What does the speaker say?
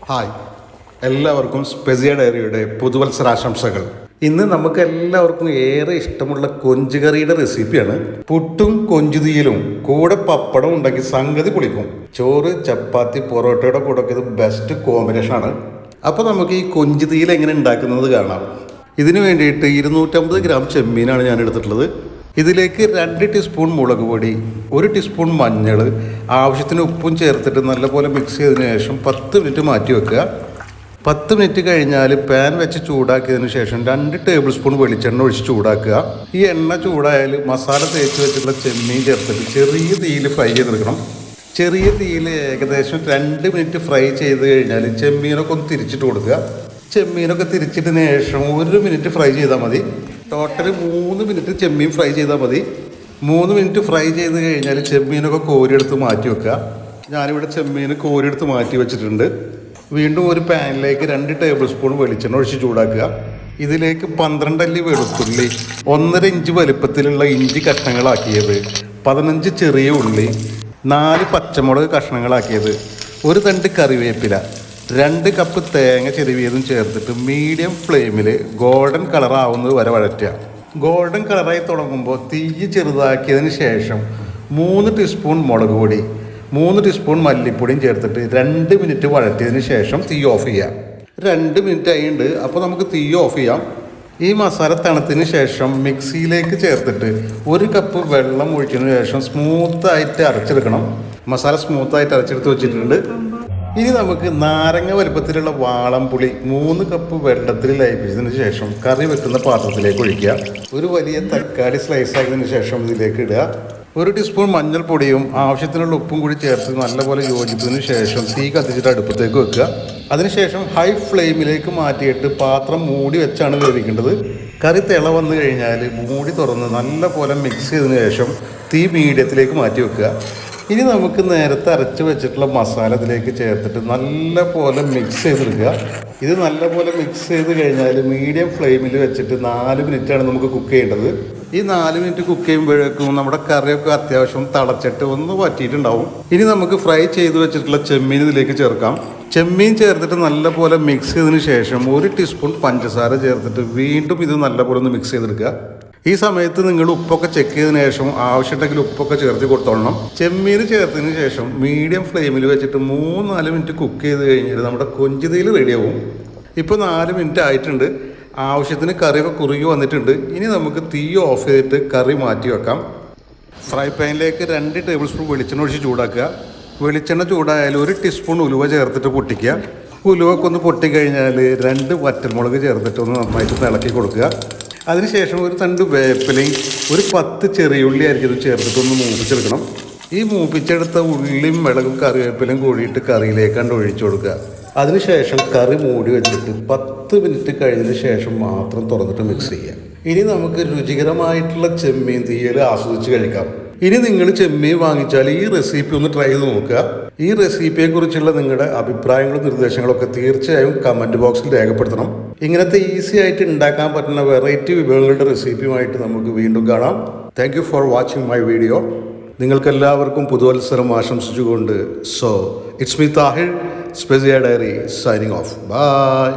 Hi, എല്ലാവർക്കും സ്പെസിയ ഡയറിയുടെ പുതുവത്സരാശംസകൾ. ഇന്ന് നമുക്ക് എല്ലാവർക്കും ഏറെ ഇഷ്ടമുള്ള കൊഞ്ചുകറിയുടെ റെസിപ്പിയാണ്. പുട്ടും കൊഞ്ചുതീയിലും കൂടെ പപ്പടം ഉണ്ടെങ്കിൽ സംഗതി പൊളിക്കും. ചോറ്, ചപ്പാത്തി, പൊറോട്ടയുടെ കൂടെ ഇത് ബെസ്റ്റ് കോമ്പിനേഷനാണ്. അപ്പോൾ നമുക്ക് ഈ കൊഞ്ചുതീയിൽ എങ്ങനെ ഉണ്ടാക്കുന്നത് കാണാം. ഇതിനു വേണ്ടിയിട്ട് 250 ഗ്രാം ചെമ്മീനാണ് ഞാൻ എടുത്തിട്ടുള്ളത്. ഇതിലേക്ക് 2 ടീസ്പൂൺ മുളക് പൊടി, 1 ടീസ്പൂൺ മഞ്ഞൾ, ആവശ്യത്തിന് ഉപ്പും ചേർത്തിട്ട് നല്ലപോലെ മിക്സ് ചെയ്തതിന് ശേഷം 10 മിനിറ്റ് മാറ്റി വെക്കുക. 10 മിനിറ്റ് കഴിഞ്ഞാൽ പാൻ വെച്ച് ചൂടാക്കിയതിന് ശേഷം 2 ടേബിൾ സ്പൂൺ വെളിച്ചെണ്ണ ഒഴിച്ച് ചൂടാക്കുക. ഈ എണ്ണ ചൂടായാൽ മസാല തേച്ച് വെച്ചിട്ടുള്ള ചെമ്മീൻ ചേർത്തിട്ട് ചെറിയ തീയിൽ ഫ്രൈ ചെയ്തെടുക്കണം. ചെറിയ തീയിൽ ഏകദേശം 2 മിനിറ്റ് ഫ്രൈ ചെയ്ത് കഴിഞ്ഞാൽ ചെമ്മീനൊക്കെ ഒന്ന് തിരിച്ചിട്ട് കൊടുക്കുക. ചെമ്മീനൊക്കെ തിരിച്ചിട്ടതിന് ശേഷം 1 മിനിറ്റ് ഫ്രൈ ചെയ്താൽ മതി. ടോട്ടൽ 3 മിനിറ്റ് ചെമ്മീൻ ഫ്രൈ ചെയ്താൽ മതി. 3 മിനിറ്റ് ഫ്രൈ ചെയ്ത് കഴിഞ്ഞാൽ ചെമ്മീനൊക്കെ കോരിയെടുത്ത് മാറ്റി വെക്കുക. ഞാനിവിടെ ചെമ്മീൻ കോരിയെടുത്ത് മാറ്റി വെച്ചിട്ടുണ്ട്. വീണ്ടും ഒരു പാനിലേക്ക് 2 ടേബിൾ സ്പൂൺ വെളിച്ചെണ്ണ ഒഴിച്ച് ചൂടാക്കുക. ഇതിലേക്ക് 12 അല്ലി വെളുത്തുള്ളി, 1.5 ഇഞ്ച് വലുപ്പത്തിലുള്ള ഇഞ്ചി കഷ്ണങ്ങളാക്കിയത്, 15 ചെറിയ ഉള്ളി, 4 പച്ചമുളക് കഷ്ണങ്ങളാക്കിയത്, 1 തണ്ട് കറിവേപ്പില, 2 കപ്പ് തേങ്ങ ചെരുവിയതും ചേർത്തിട്ട് മീഡിയം ഫ്ലെയിമിൽ ഗോൾഡൻ കളറാവുന്നത് വരെ വഴറ്റുക. ഗോൾഡൻ കളറായി തുടങ്ങുമ്പോൾ തീ ചെറുതാക്കിയതിന് ശേഷം 3 ടീസ്പൂൺ മുളക് പൊടി, 3 ടീസ്പൂൺ മല്ലിപ്പൊടിയും ചേർത്തിട്ട് 2 മിനിറ്റ് വഴറ്റിയതിന് ശേഷം തീ ഓഫ് ചെയ്യാം. 2 മിനിറ്റ് ആയിട്ടുണ്ട്. അപ്പോൾ നമുക്ക് തീ ഓഫ് ചെയ്യാം. ഈ മസാല തണുത്തതിന് ശേഷം മിക്സിയിലേക്ക് ചേർത്തിട്ട് 1 കപ്പ് വെള്ളം ഒഴിച്ചതിന് ശേഷം സ്മൂത്തായിട്ട് അരച്ചെടുക്കണം. മസാല സ്മൂത്തായിട്ട് അരച്ചെടുത്ത് വെച്ചിട്ടുണ്ട്. ഇനി നമുക്ക് നാരങ്ങ വലുപ്പത്തിലുള്ള വാളംപുളി 3 കപ്പ് വെള്ളത്തിൽ ലയിപ്പിച്ചതിന് ശേഷം കറി വെക്കുന്ന പാത്രത്തിലേക്ക് ഒഴിക്കുക. ഒരു വലിയ തക്കാളി സ്ലൈസ് ആക്കിയതിന് ശേഷം ഇതിലേക്ക് ഇടുക. 1 ടീസ്പൂൺ മഞ്ഞൾപ്പൊടിയും ആവശ്യത്തിനുള്ള ഉപ്പും കൂടി ചേർത്ത് നല്ലപോലെ യോജിച്ചതിന് ശേഷം തീ കത്തിച്ചിട്ട് അടുപ്പത്തേക്ക് വെക്കുക. അതിനുശേഷം ഹൈ ഫ്ലെയിമിലേക്ക് മാറ്റിയിട്ട് പാത്രം മൂടി വെച്ചാണ് വേവിക്കേണ്ടത്. കറി തിള വന്നു കഴിഞ്ഞാൽ മൂടി തുറന്ന് നല്ലപോലെ മിക്സ് ചെയ്തതിന് ശേഷം തീ മീഡിയത്തിലേക്ക് മാറ്റി വെക്കുക. ഇനി നമുക്ക് നേരത്തെ അരച്ച് വെച്ചിട്ടുള്ള മസാല ഇതിലേക്ക് ചേർത്തിട്ട് നല്ലപോലെ മിക്സ് ചെയ്തെടുക്കുക. ഇത് നല്ലപോലെ മിക്സ് ചെയ്ത് കഴിഞ്ഞാൽ മീഡിയം ഫ്ലെയിമിൽ വെച്ചിട്ട് 4 മിനിറ്റാണ് നമുക്ക് കുക്ക് ചെയ്യേണ്ടത്. ഈ 4 മിനിറ്റ് കുക്ക് ചെയ്യുമ്പോഴേക്കും നമ്മുടെ കറിയൊക്കെ അത്യാവശ്യം തിളച്ചിട്ട് ഒന്ന് വറ്റിയിട്ടുണ്ടാവും. ഇനി നമുക്ക് ഫ്രൈ ചെയ്ത് വെച്ചിട്ടുള്ള ചെമ്മീൻ ഇതിലേക്ക് ചേർക്കാം. ചെമ്മീൻ ചേർത്തിട്ട് നല്ലപോലെ മിക്സ് ചെയ്തതിന് ശേഷം 1 ടീസ്പൂൺ പഞ്ചസാര ചേർത്തിട്ട് വീണ്ടും ഇത് നല്ലപോലെ ഒന്ന് മിക്സ് ചെയ്തെടുക്കുക. ഈ സമയത്ത് നിങ്ങൾ ഉപ്പൊക്കെ ചെക്ക് ചെയ്തതിന് ശേഷം ആവശ്യമുണ്ടെങ്കിൽ ഉപ്പൊക്കെ ചേർത്ത് കൊടുത്തോളണം. ചെമ്മീൻ ചേർത്തതിന് ശേഷം മീഡിയം ഫ്ലെയിമിൽ വെച്ചിട്ട് 3-4 മിനിറ്റ് കുക്ക് ചെയ്ത് കഴിഞ്ഞാൽ നമ്മുടെ കൊഞ്ചുതീയിൽ റെഡിയാവും. ഇപ്പോൾ 4 മിനിറ്റ് ആയിട്ടുണ്ട്. ആവശ്യത്തിന് കറിയൊക്കെ കുറുകി വന്നിട്ടുണ്ട്. ഇനി നമുക്ക് തീ ഓഫ് ചെയ്തിട്ട് കറി മാറ്റി വെക്കാം. ഫ്രൈ പാനിലേക്ക് 2 ടേബിൾ സ്പൂൺ വെളിച്ചെണ്ണ ഒഴിച്ച് ചൂടാക്കുക. വെളിച്ചെണ്ണ ചൂടായാൽ 1 ടീസ്പൂൺ ഉലുവ ചേർത്തിട്ട് പൊട്ടിക്കുക. ഉലുവൊക്കെ ഒന്ന് പൊട്ടിക്കഴിഞ്ഞാൽ 2 വറ്റൽമുളക് ചേർത്തിട്ട് ഒന്ന് നന്നായിട്ട് ഇളക്കി കൊടുക്കുക. അതിനുശേഷം 1 തണ്ട് വേപ്പിലയും 10 ചെറിയുള്ളി അരിഞ്ഞത് ചേർത്തിട്ട് ഒന്ന് മൂപ്പിച്ചെടുക്കണം. ഈ മൂപ്പിച്ചെടുത്ത ഉള്ളിയും മുളകും കറിവേപ്പിലയും കൂടിയിട്ട് കറിയിലേക്കാണ്ട് ഒഴിച്ചു കൊടുക്കുക. അതിനുശേഷം കറി മൂടി വെച്ചിട്ട് 10 മിനിറ്റ് കഴിഞ്ഞതിന് ശേഷം മാത്രം തുറന്നിട്ട് മിക്സ് ചെയ്യുക. ഇനി നമുക്ക് രുചികരമായിട്ടുള്ള ചെമ്മീൻ തീയൽ ആസ്വദിച്ച് കഴിക്കാം. ഇനി നിങ്ങൾ ചെമ്മീൻ വാങ്ങിച്ചാൽ ഈ റെസിപ്പി ഒന്ന് ട്രൈ ചെയ്ത് നോക്കുക. ഈ റെസിപ്പിയെക്കുറിച്ചുള്ള നിങ്ങളുടെ അഭിപ്രായങ്ങളും നിർദ്ദേശങ്ങളൊക്കെ തീർച്ചയായും കമൻറ്റ് ബോക്സിൽ രേഖപ്പെടുത്തണം. ഇങ്ങനത്തെ ഈസി ആയിട്ട് ഉണ്ടാക്കാൻ പറ്റുന്ന വെറൈറ്റി വിഭവങ്ങളുടെ റെസിപ്പിയുമായിട്ട് നമുക്ക് വീണ്ടും കാണാം. Thank you for watching my video. നിങ്ങൾക്കെല്ലാവർക്കും പുതുവത്സരം ആശംസിച്ചുകൊണ്ട് ഇറ്റ്സ് മീ താഹിർ, സ്പെസിയ ഡയറി, സൈനിങ് ഓഫ്. ബൈ.